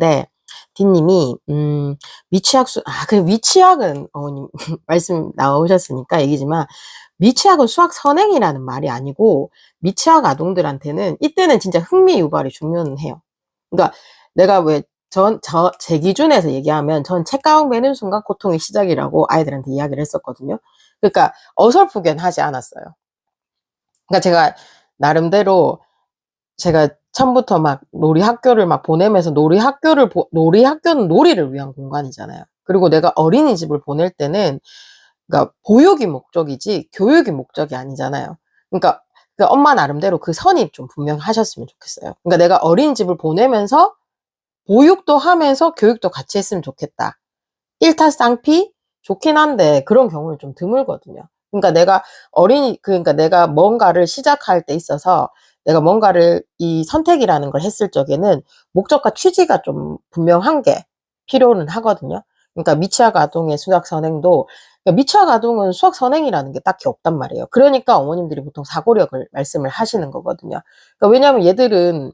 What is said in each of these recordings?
네, 딘님이 그 미취학은 어머님 말씀 나오셨으니까 얘기지만 미취학은 수학 선행이라는 말이 아니고 미취학 아동들한테는 이때는 진짜 흥미 유발이 중요해요. 그러니까 내가 왜 제 기준에서 얘기하면 전 책가방 매는 순간 고통의 시작이라고 아이들한테 이야기를 했었거든요. 그러니까 어설프게는 하지 않았어요. 그러니까 제가 나름대로 제가 처음부터 막 놀이 학교를 막 보내면서 놀이 학교는 놀이를 위한 공간이잖아요. 그리고 내가 어린이집을 보낼 때는 그러니까 보육이 목적이지 교육이 목적이 아니잖아요. 그러니까 그 엄마 나름대로 그 선이 좀 분명하셨으면 좋겠어요. 그러니까 내가 어린이집을 보내면서 보육도 하면서 교육도 같이 했으면 좋겠다. 일타쌍피 좋긴 한데 그런 경우는 좀 드물거든요. 그러니까 그러니까 내가 뭔가를 시작할 때 있어서 내가 뭔가를 이 선택이라는 걸 했을 적에는 목적과 취지가 좀 분명한 게 필요는 하거든요. 그러니까 미취학 아동의 수학 선행도 그러니까 미취학 아동은 수학 선행이라는 게 딱히 없단 말이에요. 그러니까 어머님들이 보통 사고력을 말씀을 하시는 거거든요. 그러니까 왜냐하면 얘들은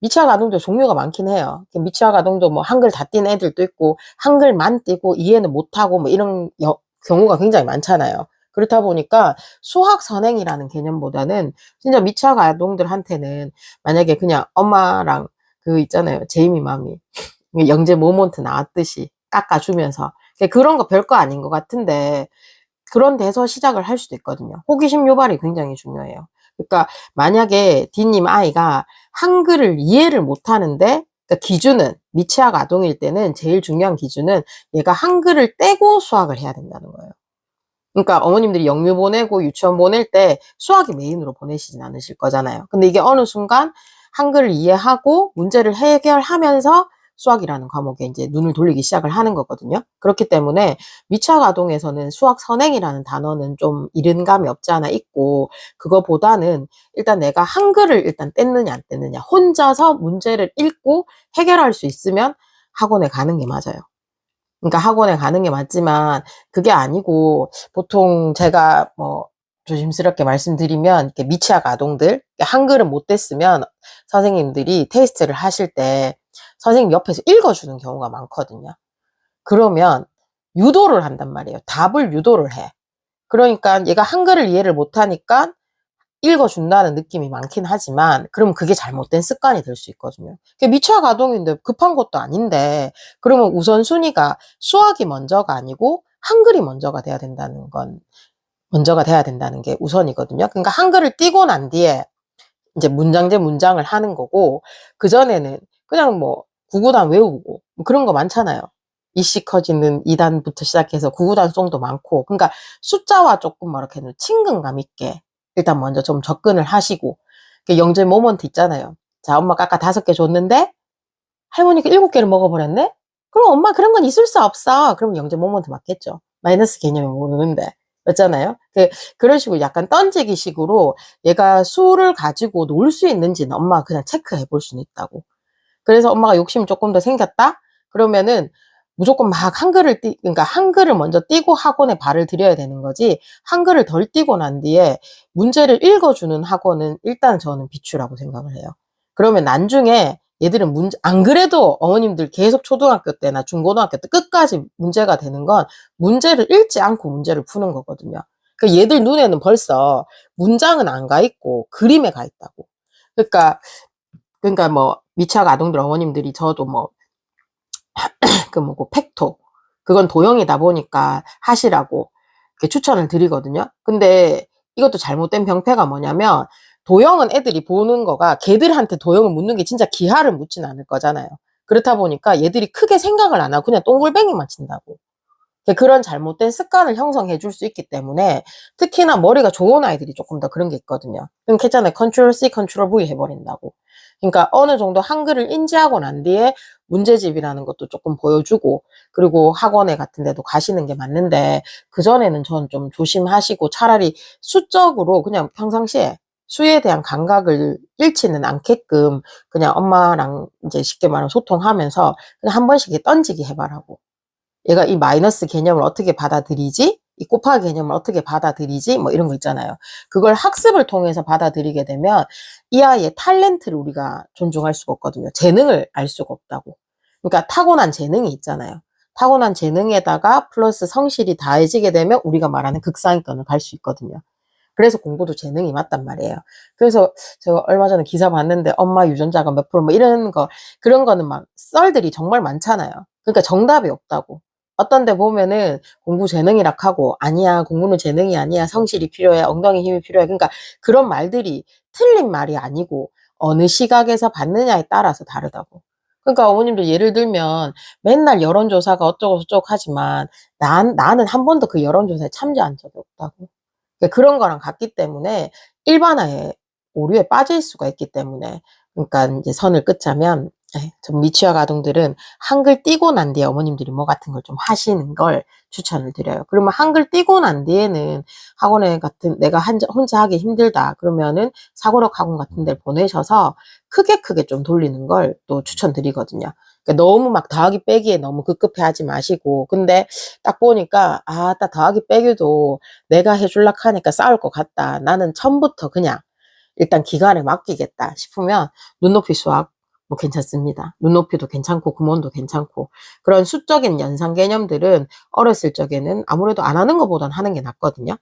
미취학 아동도 종류가 많긴 해요. 미취학 아동도 뭐 한글 다 띈 애들도 있고 한글만 띄고 이해는 못하고 뭐 이런 경우가 굉장히 많잖아요. 그렇다 보니까 수학 선행이라는 개념보다는 진짜 미취학 아동들한테는 만약에 그냥 엄마랑 그 있잖아요. 제이미 맘이 영재 모먼트 나왔듯이 깎아주면서 그런 거 별거 아닌 것 같은데 그런 데서 시작을 할 수도 있거든요. 호기심 유발이 굉장히 중요해요. 그러니까 만약에 D님 아이가 한글을 이해를 못하는데 그러니까 기준은 미취학 아동일 때는 제일 중요한 기준은 얘가 한글을 떼고 수학을 해야 된다는 거예요. 그러니까 어머님들이 영유 보내고 유치원 보낼 때 수학이 메인으로 보내시진 않으실 거잖아요. 근데 이게 어느 순간 한글을 이해하고 문제를 해결하면서 수학이라는 과목에 이제 눈을 돌리기 시작을 하는 거거든요. 그렇기 때문에 미취학 아동에서는 수학 선행이라는 단어는 좀 이른 감이 없지 않아 있고 그거보다는 일단 내가 한글을 일단 뗐느냐 안 뗐느냐 혼자서 문제를 읽고 해결할 수 있으면 학원에 가는 게 맞아요. 그러니까 학원에 가는 게 맞지만 그게 아니고 보통 제가 뭐 조심스럽게 말씀드리면 이렇게 미취학 아동들 한글은 못 뗐으면 선생님들이 테스트를 하실 때 선생님 옆에서 읽어주는 경우가 많거든요. 그러면 유도를 한단 말이에요. 답을 유도를 해. 그러니까 얘가 한글을 이해를 못하니까 읽어준다는 느낌이 많긴 하지만 그럼 그게 잘못된 습관이 될 수 있거든요. 미취학 아동인데 급한 것도 아닌데 그러면 우선순위가 수학이 먼저가 아니고 한글이 먼저가 돼야 된다는 게 우선이거든요. 그러니까 한글을 띄고 난 뒤에 이제 문장제 문장을 하는 거고 그전에는 그냥 뭐 구구단 외우고 뭐 그런 거 많잖아요. 이씨 커지는 2단부터 시작해서 구구단 송도 많고 그러니까 숫자와 조금 뭐 이렇게 친근감 있게 일단 먼저 좀 접근을 하시고 영재 모먼트 있잖아요. 자, 엄마가 아까 5개 줬는데 할머니가 7개를 먹어버렸네? 그럼 엄마 그런 건 있을 수 없어. 그럼 영재 모먼트 맞겠죠. 마이너스 개념이 모르는데. 맞잖아요. 그런 식으로 약간 던지기 식으로 얘가 수를 가지고 놀 수 있는지는 엄마가 그냥 체크해 볼 수는 있다고. 그래서 엄마가 욕심이 조금 더 생겼다? 그러면은 무조건 막 그러니까 한글을 먼저 띄고 학원에 발을 들여야 되는 거지, 한글을 덜 띄고 난 뒤에 문제를 읽어주는 학원은 일단 저는 비추라고 생각을 해요. 그러면 나중에 얘들은 안 그래도 어머님들 계속 초등학교 때나 중고등학교 때 끝까지 문제가 되는 건 문제를 읽지 않고 문제를 푸는 거거든요. 그러니까 얘들 눈에는 벌써 문장은 안 가 있고 그림에 가 있다고. 그러니까 뭐 미취학 아동들 어머님들이 저도 뭐 팩토 그건 도형이다 보니까 하시라고 이렇게 추천을 드리거든요. 근데 이것도 잘못된 병폐가 뭐냐면 도형은 애들이 보는 거가 걔들한테 도형을 묻는 게 진짜 기하를 묻진 않을 거잖아요. 그렇다 보니까 얘들이 크게 생각을 안 하고 그냥 동글뱅이만 친다고. 그런 잘못된 습관을 형성해 줄 수 있기 때문에 특히나 머리가 좋은 아이들이 조금 더 그런 게 있거든요. 그럼 괜찮아요. 컨트롤 C, 컨트롤 V 해버린다고. 그러니까 어느 정도 한글을 인지하고 난 뒤에 문제집이라는 것도 조금 보여주고 그리고 학원에 같은 데도 가시는 게 맞는데 그전에는 전 좀 조심하시고 차라리 수적으로 그냥 평상시에 수에 대한 감각을 잃지는 않게끔 그냥 엄마랑 이제 쉽게 말하면 소통하면서 그냥 한 번씩 던지기 해봐라고. 얘가 이 마이너스 개념을 어떻게 받아들이지? 이 곱하기 개념을 어떻게 받아들이지? 뭐 이런 거 있잖아요. 그걸 학습을 통해서 받아들이게 되면 이 아이의 탤런트를 우리가 존중할 수가 없거든요. 재능을 알 수가 없다고. 그러니까 타고난 재능이 있잖아요. 타고난 재능에다가 플러스 성실이 더해지게 되면 우리가 말하는 극상위권을 갈 수 있거든요. 그래서 공부도 재능이 맞단 말이에요. 그래서 제가 얼마 전에 기사 봤는데 엄마 유전자가 몇 프로 뭐 이런 거, 그런 거는 막 썰들이 정말 많잖아요. 그러니까 정답이 없다고. 어떤 데 보면은 공부 재능이라 하고 아니야, 공부는 재능이 아니야, 성실이 필요해, 엉덩이 힘이 필요해. 그러니까 그런 말들이 틀린 말이 아니고 어느 시각에서 받느냐에 따라서 다르다고. 그러니까 어머님도 예를 들면 맨날 여론조사가 어쩌고 저쩌고 하지만 나는 한 번도 그 여론조사에 참여한 적이 없다고. 그런 거랑 같기 때문에 일반화에 오류에 빠질 수가 있기 때문에, 그러니까 이제 선을 긋자면 좀 미취학 아동들은 한글 띄고 난 뒤에 어머님들이 뭐 같은 걸 좀 하시는 걸 추천을 드려요. 그러면 한글 띄고 난 뒤에는 학원에 같은 내가 혼자 하기 힘들다 그러면은 사고력 학원 같은 데 보내셔서 크게 좀 돌리는 걸 또 추천드리거든요. 그러니까 너무 막 더하기 빼기에 너무 급급해 하지 마시고, 근데 딱 보니까 딱 더하기 빼기도 내가 해줄락 하니까 싸울 것 같다, 나는 처음부터 그냥 일단 기간에 맡기겠다 싶으면 눈높이 수학 뭐 괜찮습니다. 눈높이도 괜찮고 구몬도 괜찮고, 그런 수적인 연상 개념들은 어렸을 적에는 아무래도 안 하는 것보단 하는 게 낫거든요.